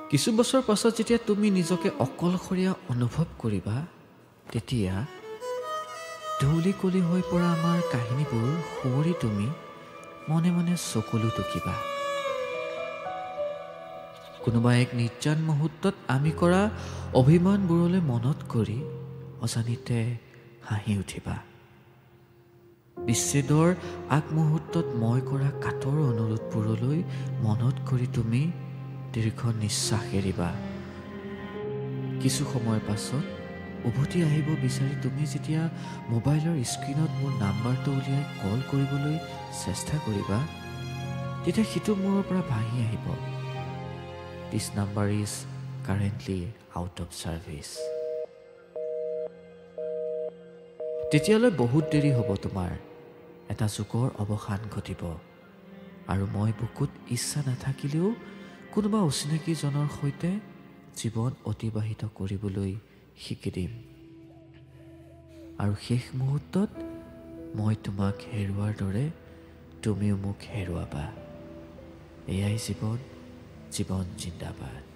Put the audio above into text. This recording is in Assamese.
কিছু বছৰ পাছত যেতিয়া তুমি নিজকে অকলশৰীয়া অনুভৱ কৰিবা, তেতিয়া ধূলি কলি হৈ পৰা আমাৰ কাহিনীবোৰ সুঁৱৰি তুমি মনে মনে চকুলো টুকিবা। কোনোবা এক নিৰ্জন মুহূৰ্তত আমি কৰা অভিমানবোৰলৈ মনত কৰি অজানিতে হাঁহি উঠিবা। বিচ্ছেদৰ আগমুহূৰ্তত মই কৰা কাতৰ অনুৰোধবোৰলৈ মনত কৰি তুমি দীৰ্ঘ নিশ্বাস এৰিবা। কিছু সময়ৰ পাছত উভতি আহিব বিচাৰি তুমি যেতিয়া মোবাইলৰ স্ক্ৰীণত মোৰ নাম্বাৰটো উলিয়াই কল কৰিবলৈ চেষ্টা কৰিবা, তেতিয়া সিটো মূৰৰ পৰা ভাহি আহিব, "This number is currently out of service." তেতিয়ালৈ বহুত দেৰি হ'ব, তোমাৰ এটা যুগৰ অৱসান ঘটিব আৰু মই বুকুত ইচ্ছা নাথাকিলেও কোনোবা অচিনাকিজনৰ সৈতে জীৱন অতিবাহিত কৰিবলৈ শিকি দিম। আৰু শেষ মুহূৰ্তত মই তোমাক হেৰুৱাৰ দৰে তুমিও মোক হেৰুৱাবা। এয়াই জীৱন, জীৱন জিন্দাবাদ।